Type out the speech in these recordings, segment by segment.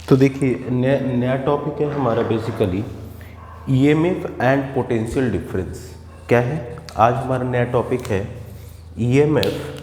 तो देखिए नया टॉपिक है हमारा basically EMF and potential difference. क्या है आज हमारा नया टॉपिक है ईएमएफ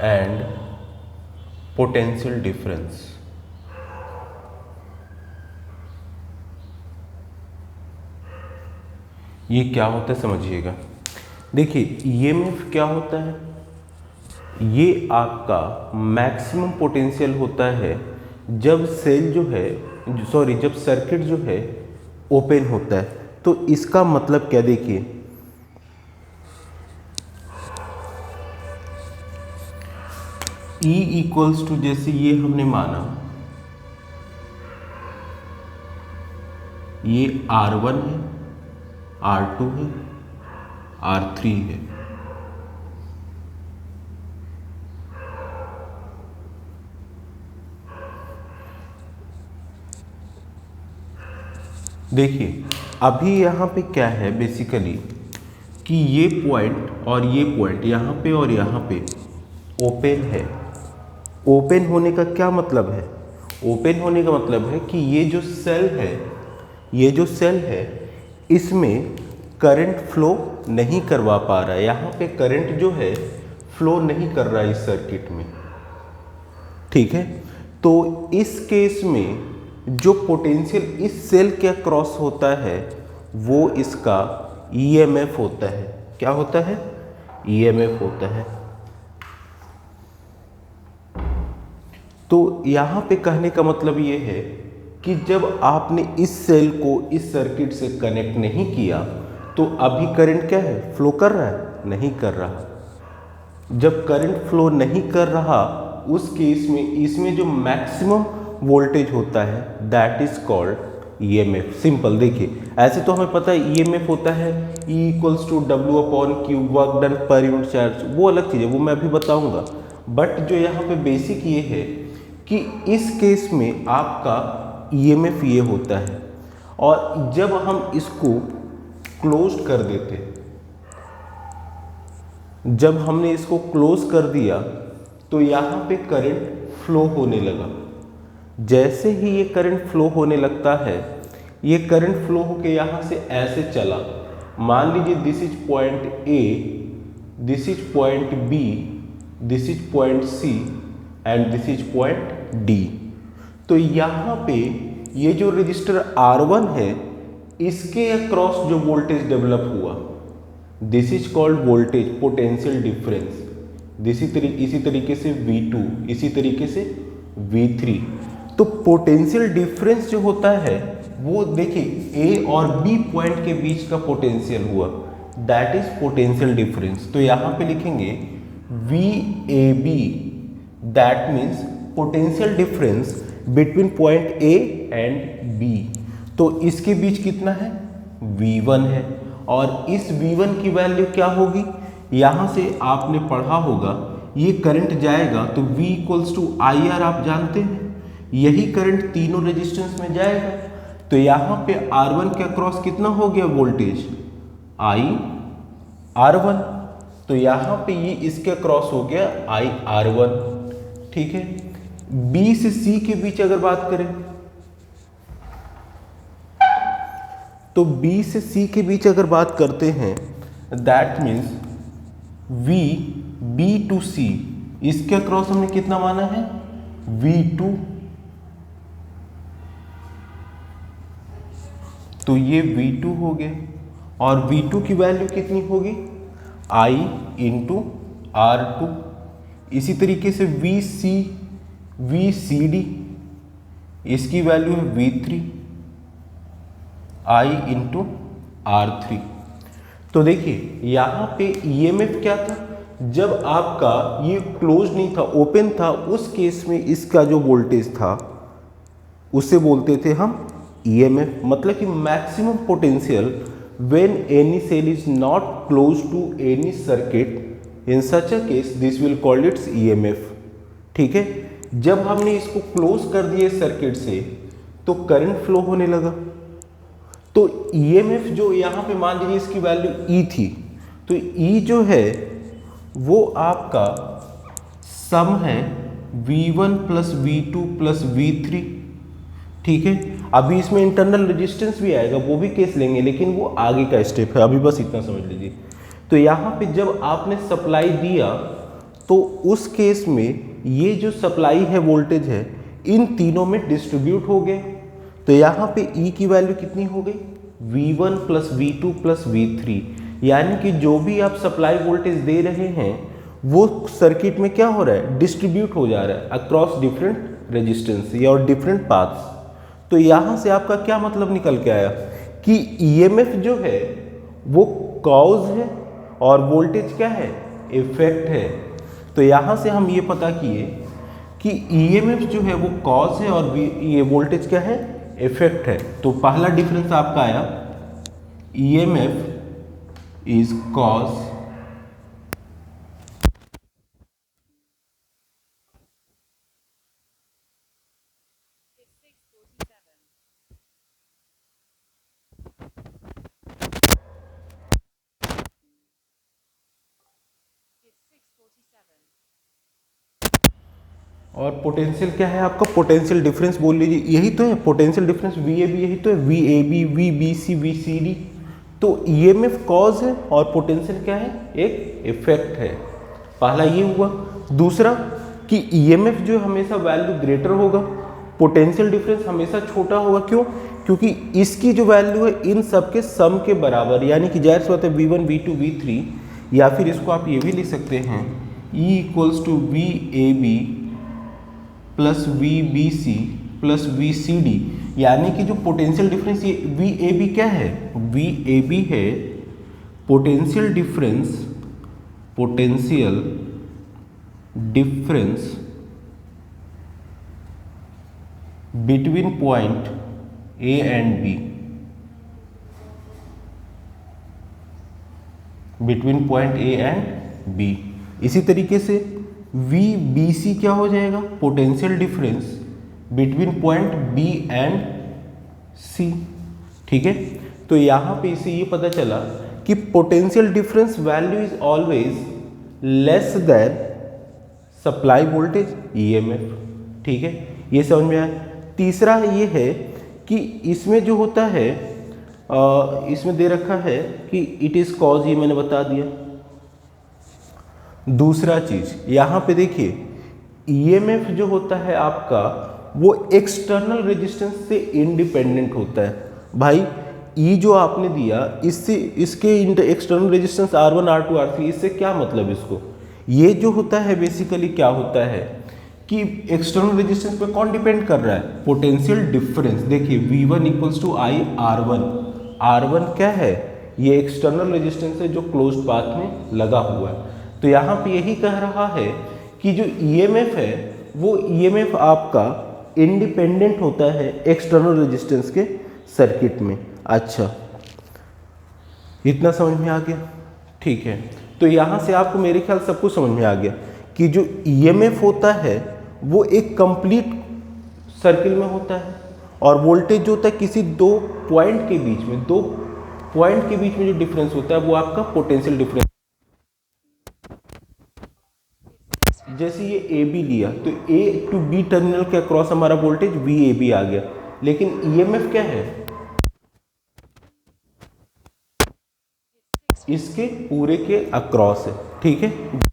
एंड पोटेंशियल डिफरेंस। ये क्या होता है समझिएगा। देखिए ईएमएफ क्या होता है, ये आपका मैक्सिमम पोटेंशियल होता है जब सेल जो है जब सर्किट जो है ओपन होता है। तो इसका मतलब क्या, देखिए E इक्वल्स टू, जैसे ये हमने माना ये R1 है, R2 है, R3 है। देखिए अभी यहाँ पे क्या है बेसिकली कि ये पॉइंट और ये पॉइंट यहाँ पे और यहाँ पे ओपन है। ओपन होने का क्या मतलब है, ओपन होने का मतलब है कि ये जो सेल है इसमें करंट फ्लो नहीं करवा पा रहा है। यहाँ पे करंट जो है फ्लो नहीं कर रहा है इस सर्किट में, ठीक है। तो इस केस में जो पोटेंशियल इस सेल के क्रॉस होता है वो इसका ईएमएफ होता है। क्या होता है, ईएमएफ होता है। तो यहाँ पे कहने का मतलब ये है कि जब आपने इस सेल को इस सर्किट से कनेक्ट नहीं किया तो अभी करंट क्या है, फ्लो कर रहा है, नहीं कर रहा। जब करंट फ्लो नहीं कर रहा उस केस में इसमें जो मैक्सिमम वोल्टेज होता है that is called EMF. Simple, देखिए ऐसे तो हमें पता है ईएमएफ होता है E equals to W/Q, work done पर यूनिट चार्ज, वो अलग चीज़ है, वो मैं अभी बताऊंगा। बट जो यहाँ पे बेसिक ये है कि इस केस में आपका ईएमएफ ये होता है। और जब हम इसको क्लोज कर देते हैं, जब हमने इसको क्लोज कर दिया तो यहाँ पे करंट फ्लो होने लगा। जैसे ही ये करंट फ्लो होने लगता है, ये करंट फ्लो होके यहाँ से ऐसे चला। मान लीजिए this is point A, this is point B, this is point C and this is point D. तो यहाँ पे ये जो रजिस्टर R1 है इसके अक्रॉस जो वोल्टेज डेवलप हुआ this is called voltage potential difference. इसी तरीके से V2, इसी तरीके से V3। तो पोटेंशियल डिफरेंस जो होता है वो देखिए A और B पॉइंट के बीच का पोटेंशियल हुआ, दैट इज पोटेंशियल डिफरेंस। तो यहाँ पे लिखेंगे VAB, that means potential difference between point A and B। तो इसके बीच कितना है, V1 है। और इस V1 की वैल्यू क्या होगी, यहाँ से आपने पढ़ा होगा ये करंट जाएगा तो V इक्वल्स टू IR, आप जानते हैं यही करंट तीनों रेजिस्टेंस में जाएगा। तो यहाँ पे R1 के अक्रॉस कितना हो गया वोल्टेज, IR1। तो यहाँ पे ये इसके अक्रॉस हो गया IR1, ठीक है। B से C के बीच अगर बात करें तो B से C के बीच अगर बात करते हैं that means B to C, इसके अक्रॉस हमने कितना माना है, V2। तो ये V2 हो गया और V2 की वैल्यू कितनी होगी, I इंटू R2। इसी तरीके से VCD, इसकी वैल्यू है V3, I इंटू R3। तो देखिए यहाँ पे ईएमएफ क्या था, जब आपका ये क्लोज नहीं था, ओपन था, उस केस में इसका जो वोल्टेज था उसे बोलते थे हम ईएमएफ। मतलब कि maximum potential when any cell is not close to any circuit, in such a case this will called its EMF, ठीक है। जब हमने इसको क्लोज कर दिए सर्किट से तो करंट फ्लो होने लगा। तो ईएमएफ जो यहाँ पे मान लीजिए इसकी वैल्यू E थी, तो E जो है वो आपका सम है V1 plus V2 plus V3, ठीक है। अभी इसमें इंटरनल रेजिस्टेंस भी आएगा, वो भी केस लेंगे, लेकिन वो आगे का स्टेप है, अभी बस इतना समझ लीजिए। तो यहाँ पे जब आपने सप्लाई दिया तो उस केस में ये जो सप्लाई है वोल्टेज है इन तीनों में डिस्ट्रीब्यूट हो गए। तो यहाँ पे E की वैल्यू कितनी हो गई, V1 plus V2 plus V3, यानी कि जो भी आप सप्लाई वोल्टेज दे रहे हैं वो सर्किट में क्या हो रहा है, डिस्ट्रीब्यूट हो जा रहा है अक्रॉस डिफरेंट रेजिस्टेंस या और डिफरेंट पाथ्स। तो यहाँ से आपका क्या मतलब निकल के आया कि ईएमएफ जो है वो कॉज है और वोल्टेज क्या है, इफेक्ट है। तो यहाँ से हम ये पता किए कि ईएमएफ जो है वो कॉज है और ये वोल्टेज क्या है, इफेक्ट है। तो पहला डिफरेंस आपका आया, ईएमएफ इज कॉज और पोटेंशियल क्या है आपका, पोटेंशियल डिफरेंस बोल लीजिए, यही तो है पोटेंशियल डिफरेंस VAB, यही तो है VAB, VBC, VCD। तो ईएमएफ कॉज है और पोटेंशियल क्या है, एक इफेक्ट है। पहला ये हुआ। दूसरा कि ईएमएफ जो हमेशा वैल्यू ग्रेटर होगा, पोटेंशियल डिफरेंस हमेशा छोटा होगा। क्यों, क्योंकि इसकी जो वैल्यू है इन सब के सम के बराबर, यानी कि जाहिर सी बात है V1 V2 V3, या फिर इसको आप ये भी लिख सकते हैं E equals to VAB plus VBC plus VCD, यानी कि जो पोटेंशियल डिफरेंस ये VAB क्या है, VAB है potential difference, potential difference between point A and B, between point A and B। इसी तरीके से VBC क्या हो जाएगा, potential difference between point B and C, ठीक है। तो यहाँ पे इसे ये पता चला कि potential difference value is always less than supply voltage EMF, ठीक है, ये समझ में आया। तीसरा ये है कि इसमें जो होता है इसमें दे रखा है कि इट इज कॉज, ये मैंने बता दिया। दूसरा चीज यहाँ पे देखिए, ईएमएफ जो होता है आपका वो एक्सटर्नल रेजिस्टेंस से इंडिपेंडेंट होता है। भाई ई जो आपने दिया इससे इसके external resistance R1 R2 R3, इससे क्या मतलब, इसको ये जो होता है बेसिकली क्या होता है कि एक्सटर्नल रेजिस्टेंस पे कौन डिपेंड कर रहा है, पोटेंशियल डिफरेंस। देखिए V1 equals to I R1, R1 क्या है, ये एक्सटर्नल रेजिस्टेंस है जो क्लोज पाथ में लगा हुआ है। तो यहाँ पे यही कह रहा है कि जो ईएमएफ है वो ईएमएफ आपका इंडिपेंडेंट होता है एक्सटर्नल रेजिस्टेंस के सर्किट में। अच्छा, इतना समझ में आ गया, ठीक है। तो यहाँ से आपको मेरे ख्याल सब कुछ समझ में आ गया कि जो ईएमएफ होता है वो एक कंप्लीट सर्किल में होता है और वोल्टेज जो होता है किसी दो पॉइंट के बीच में, दो पॉइंट के बीच में जो डिफरेंस होता है वो आपका पोटेंशियल डिफरेंस। जैसे ये AB लिया तो A टू B टर्मिनल के अक्रॉस हमारा वोल्टेज VAB आ गया, लेकिन EMF क्या है, इसके पूरे के अक्रॉस है, ठीक है।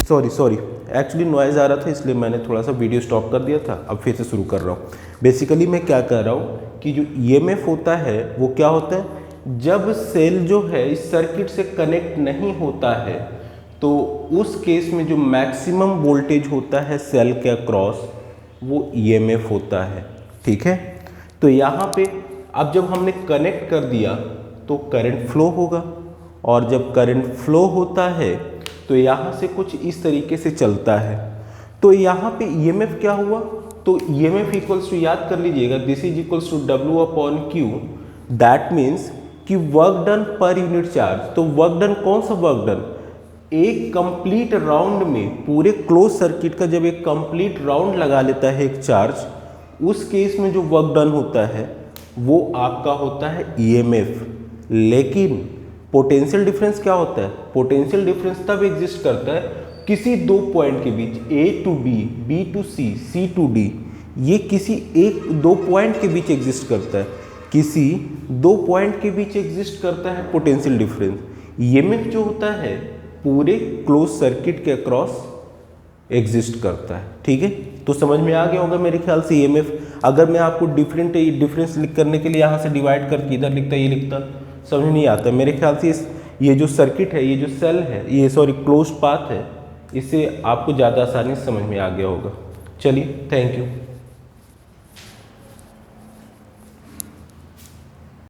सॉरी एक्चुअली नॉइज़ आ रहा था इसलिए मैंने थोड़ा सा वीडियो स्टॉप कर दिया था, अब फिर से शुरू कर रहा हूँ। बेसिकली मैं क्या कह रहा हूँ कि जो ईएमएफ होता है वो क्या होता है, जब सेल जो है इस सर्किट से कनेक्ट नहीं होता है तो उस केस में जो मैक्सिमम वोल्टेज होता है सेल के अक्रॉस वो ईएमएफ होता है, ठीक है। तो यहाँ पे अब जब हमने कनेक्ट कर दिया तो करंट फ्लो होगा, और जब करंट फ्लो होता है तो यहाँ से कुछ इस तरीके से चलता है। तो यहाँ पे ईएमएफ क्या हुआ, तो ईएमएफ इक्वल्स टू, याद कर लीजिएगा, this is equals to W upon Q। That means कि वर्क डन पर यूनिट चार्ज, तो वर्क डन कौन सा वर्क डन, एक कंप्लीट राउंड में पूरे क्लोज सर्किट का जब एक कंप्लीट राउंड लगा लेता है एक चार्ज, उस केस में जो वर्क डन होता है वो आपका होता है ईएमएफ। लेकिन पोटेंशियल डिफरेंस क्या होता है, पोटेंशियल डिफरेंस तब एग्जिस्ट करता है किसी दो पॉइंट के बीच, A to B, B to C, C to D, ये किसी एक दो पॉइंट के बीच एग्जिस्ट करता है, किसी दो पॉइंट के बीच एग्जिस्ट करता है पोटेंशियल डिफरेंस। ईएमएफ जो होता है पूरे क्लोज सर्किट के अक्रॉस एग्जिस्ट करता है। ठीक है, तो समझ में आ गया होगा मेरे ख्याल से ईएमएफ। अगर मैं आपको डिफरेंस लिख करने के लिए यहाँ से डिवाइड करके इधर लिखता, ये लिखता, समझ नहीं आता मेरे ख्याल से। ये जो सर्किट है, ये जो सेल है, ये सॉरी क्लोज्ड पाथ है, इससे आपको ज़्यादा आसानी से समझ में आ गया होगा। चलिए, थैंक यू।